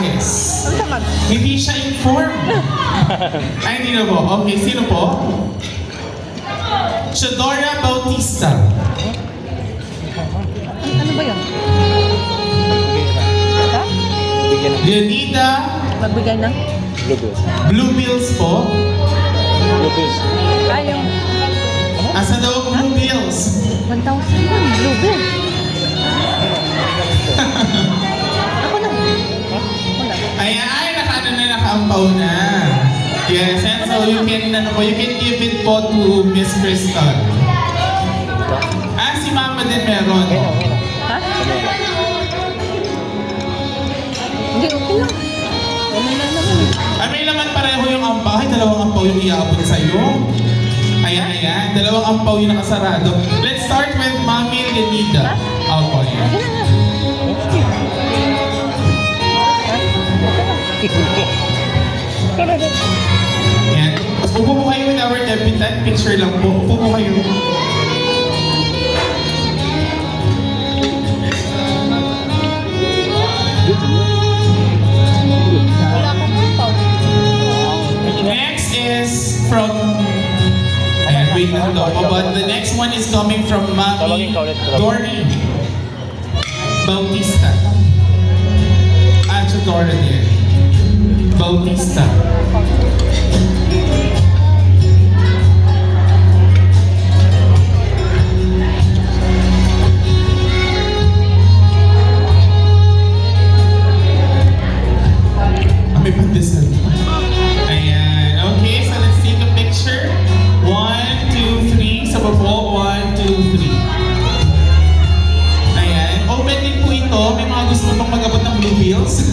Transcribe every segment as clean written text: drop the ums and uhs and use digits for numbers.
Cajes. Ano naman? Hindi siya informed. Ay, hindi na po. Okay, sino po? Shadora Bautista. Ano ba yun? Ha? Leonida Magbigay ng? Blue Bills po. Yung Asa daw ang Blue Bills? 1,000 yun, blue bill. Ako na. Ay, nakaampaw na. Yes, and so you can give it po to Miss Crystal. Si Mama din meron. Ha? Hindi, okay lang. Ano na naman. May naman pareho yung ampaw. Ay, dalawang ampaw yung iaabot sa'yo. Ayan. Dalawang ampaw yung nakasarado. Let's start with Mami Lenida. Opo, ayan. Ayan. Upo po kayo with our debutant. Picture lang po. Upo po kayo. Wala akong umpaw. Next is from... Ayan, wait lang daw po. But the next one is coming from Mami Dory Bautista. Dora din. Bautista. May pandesal. Ayan. Okay, so let's take a picture. 1, 2, 3. Sa babo. 1, 2, 3. Ayan. Open din po ito. May mga gusto pang mag-abot ng Blue Bills.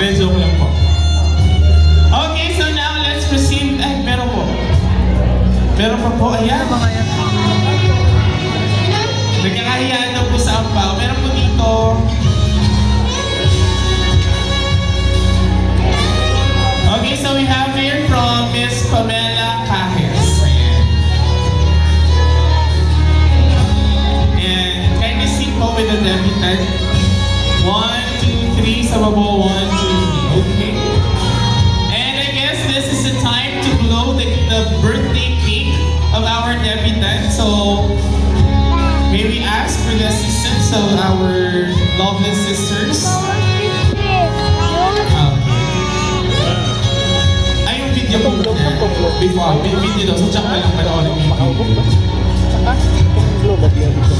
Medyo lang po. Okay, so now let's proceed. Ay, meron po. Meron pa po. Ayan. Nagkakahiyaan daw po sa ampaw. Meron po dito. Okay, so we have here from Miss Pamela Cajes. And kindly sit po with the debutant. 1, 2, 3 sa babo. 1, 2, 3. Okay. And I guess this is the time to blow the birthday cake of our debutant. So may we ask for the assistance of our lovely sisters. Before, may video daw. So, check na lang panoorin mo yung video.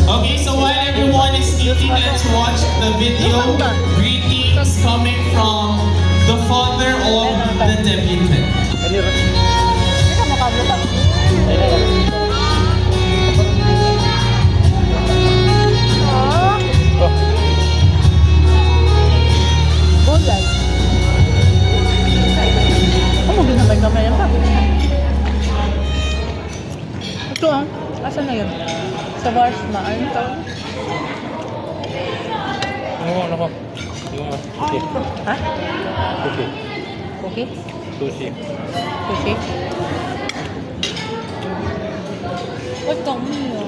Okay, so while everyone is eating, let's watch the video. Greetings coming from the father of the debutant. Ito asan na yun? Sa Varsma, ayun to. Ano? Okay. Ha? Okay. Okay? Sushi. Sushi? Huwag kang niya.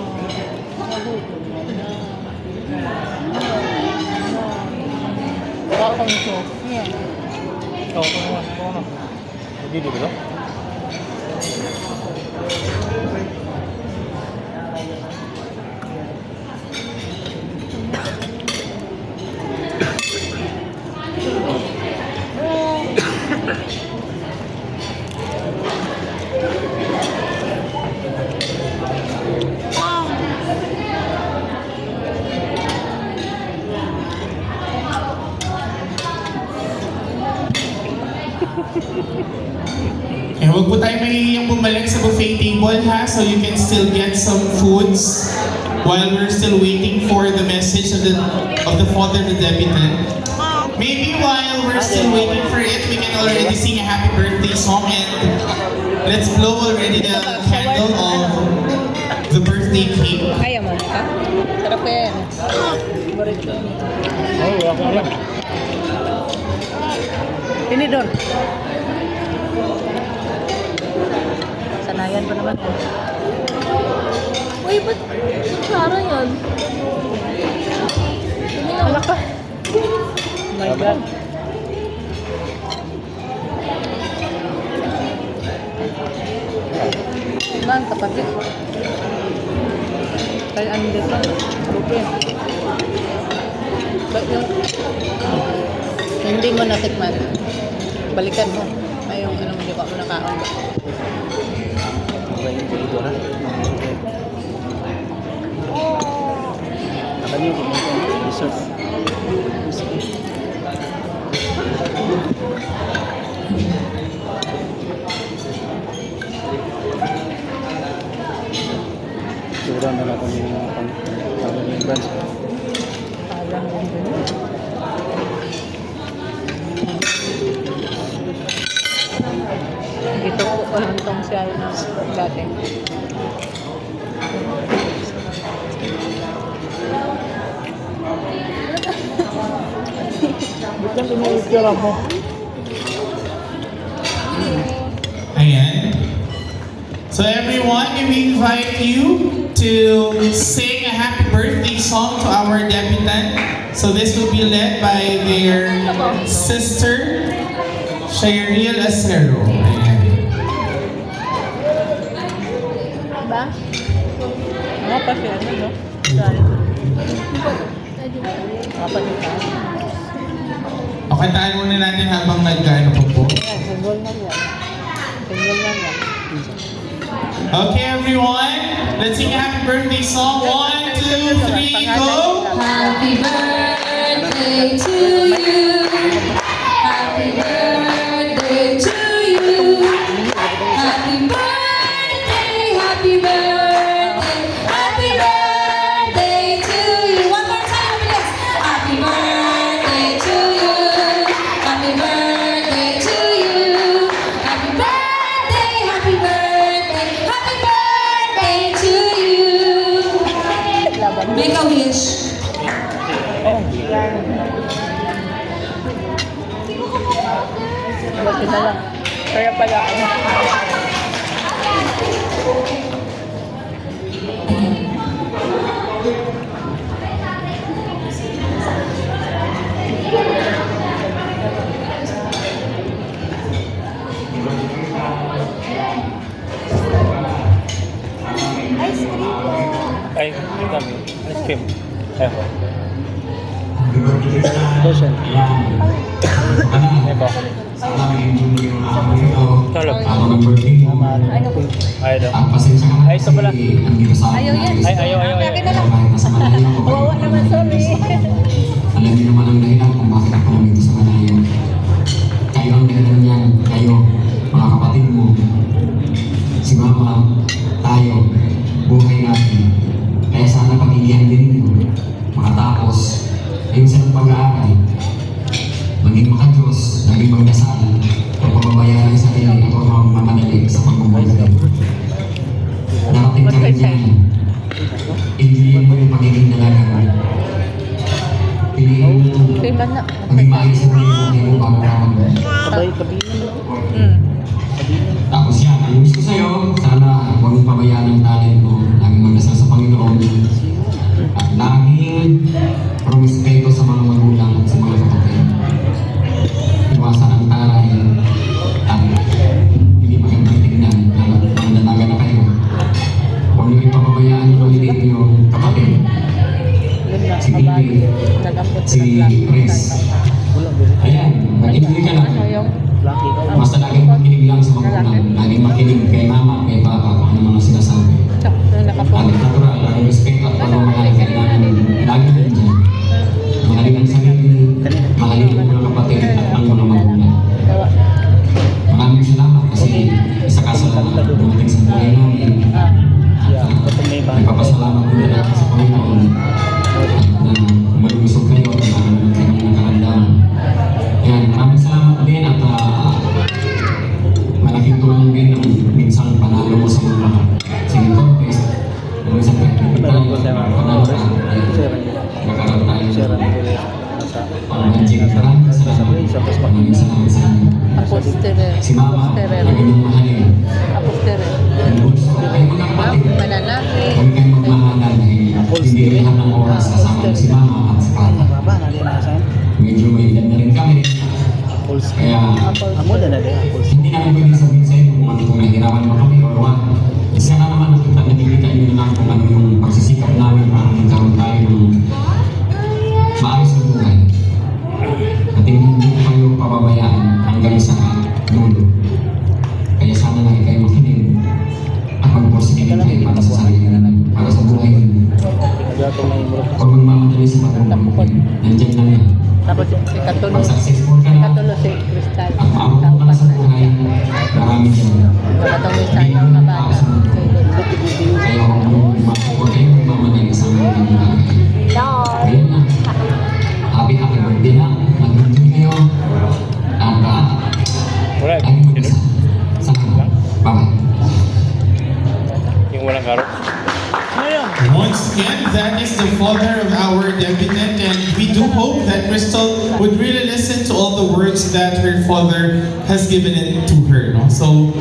Baka kang ito. Yan. Ano? Hindi ba? Huwag po tayo mahihiyang bumalik sa buffet table ha, so you can still get some foods while we're still waiting for the message of the father of the debutant. Maybe while we're still waiting for it, we can already sing a happy birthday song and let's blow already the candle of the birthday cake. Kaya mo, ha? Sarap kaya yan. Barito. Wala ko alam. Tinidor. Sanayan pa naman. Uy, ba't Sara yan? Alak ka. my God. Man, kapatid. Kaya ano dito? Okay. Ba't yun? Hindi mo natikman. Balikan mo. Ay, yung ano mo, di ba mo nakaon ba? Okay, dito na. Akan yung dessert. Sura na lang kung yung branch. Parang yung ganun. Ito ko walang tong siya na dati. Bukan pinilit ka lang mo. Ayan. So everyone, we invite you to sing a happy birthday song to our debutant. So this will be led by their sister, Shayriel Acero. Ayan. Ba? Mga pa siya, ano, no? Dahil. Apa nito? O, kantaan muna natin habang nagkano po po. Ayan, single na yan. Single na yan. Okay everyone, let's sing a happy birthday song. 1, 2, 3, go! Happy birthday to you. Happy birthday to you. Happy birthday, happy birthday, happy birthday to you. One more time, please. Happy birthday to you. Happy birthday to you. Happy birthday, happy birthday, happy birthday to you. Make a wish. Buti na lang. Kaya pala ano. Ay, kami. Ice cream. Ayun. Dosen. Ito. Talap. Ay, daw. Ay, ito pala. Ayaw yan. Ay, ayaw. Akin na lang. Wawa naman, sorry. Alam niyo naman ang dahilan kung bakit ako nandito sa Manayon. Kayo ang dahilan niyan. Kayo, mga kapatid mo. Si Mama, tayo, buhay natin. Kaya sana pag-ilihan din ninyo. Makatapos, ayun sa pag-aaral. Maging makadiyos, naging magdasal. Huwag pababayaan ang sarili at huwag mamadali sa pagbubuhay. Darating ka rin yan. Piliin mo yung pagiging dalaga mo. Piliin mo Kailan na? maging maayos sa buhay mo bago ka mag- Tabi. Tapos yan, ayos ko sa'yo. Sana huwag mong pabayaan ang talent mo. Laging magdasal sa Panginoon. At laging rumispeto sa mga magulang at sa mga kapatid. Iwasan ang taray at hindi magandang tignan. Mga dalaga na kayo. Huwag niyo ipapabayaan yung maliit niyo kapatid. Si Bibi, si Chris. Ayan, mag-enjoy ka lang. Ano yung Lucky. Basta laging makinig lang sa magulang. Laging makinig kay mama, kay papa, kung ano mga sinasabi. At natural, laging respect at pagmamahal. Kailangan lagi na dyan. Mahalin ang sarili, mahalin ang mga kapatid at ang mga magulang. Maraming salamat kasi isa ka sa dumating sa buhay namin. Yeah, kapag may bahay. Nagpapasalamat ko na sa Panginoon at na malulusog kayo at na kayo ng karamdaman. Yan, maraming salamat din at malaking tulong din ang minsang panalo mo sa mga singing contest. Nung isang panalo ka, nagkaroon tayo ng pang-magic. Maraming salamat sa inyo. Apostere. Si Mama, lagi niyong mahalin. Apostere. Kayo mga kapatid, Mananaki. huwag kayong magmahalan dahil hindi rin lahat ng oras kasama si Mama at si Papa. Baba, nalinasan. Medyo may edad na Mo na din ako. Hindi namin pwede sabihin sa inyo kung ano kung nahihirapan ba kami or what. Isa na naman nakikita nyo na lang kung ano yung pagsisikap namin para magkaroon tayo ng maayos na buhay. At hindi ko kayo pababayaan hanggang sa dulo. Kaya sana lang kayo makinig at mag-positive kayo para sa sarili namin, para sa buhay ninyo. Nagato na yung mura. Huwag magmamadali sa pagkakumpay. Nandiyan lang yan. Tapos si Katulo. Pag successful ka Si na, Katulo si Crystal. at maabot mo ka na sa buhay, maraming dyan. Katulo sa yung mga bata. Kaya huwag kayong magmamadali sa mga bagay. Ayun na. Happy birthday na. Mag-enjoy kayo. At Wala. lagi mag-isa. Salamat. Bye-bye. Yung walang karo. Once again, that is the father of our debutant, and we do hope that Crystal would really listen to all the words that her father has given it to her. No? So,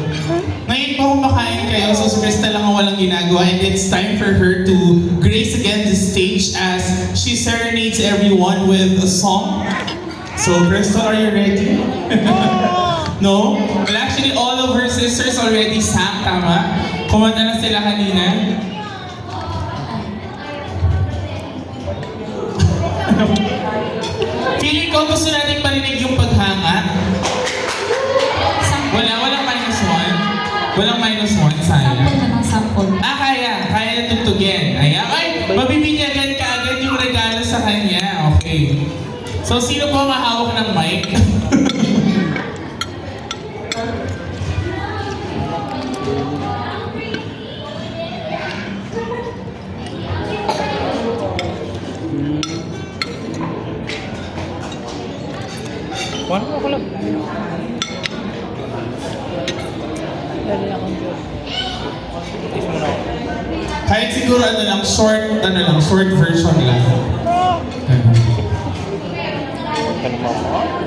ngayon pa kumakain kayo, so si Crystal lang ang walang ginagawa, and it's time for her to grace again the stage as she serenades everyone with a song. So, Crystal, are you ready? No? Well, actually, all of her sisters already sang, tama? Kumanta na sila kanina. Feeling ko gusto natin marinig yung paghanga. Walang minus one. Walang minus one, sayang. Sample na ng sample. Kaya na tutugin. Ayan. Ay, mabibinyagan ka agad yung regalo sa kanya. Okay. So, sino po mahawak ng mic? One mo ko lang. Dali akong Diyos. Is mo na ako. Kahit siguro short version lang. Kan mo ako.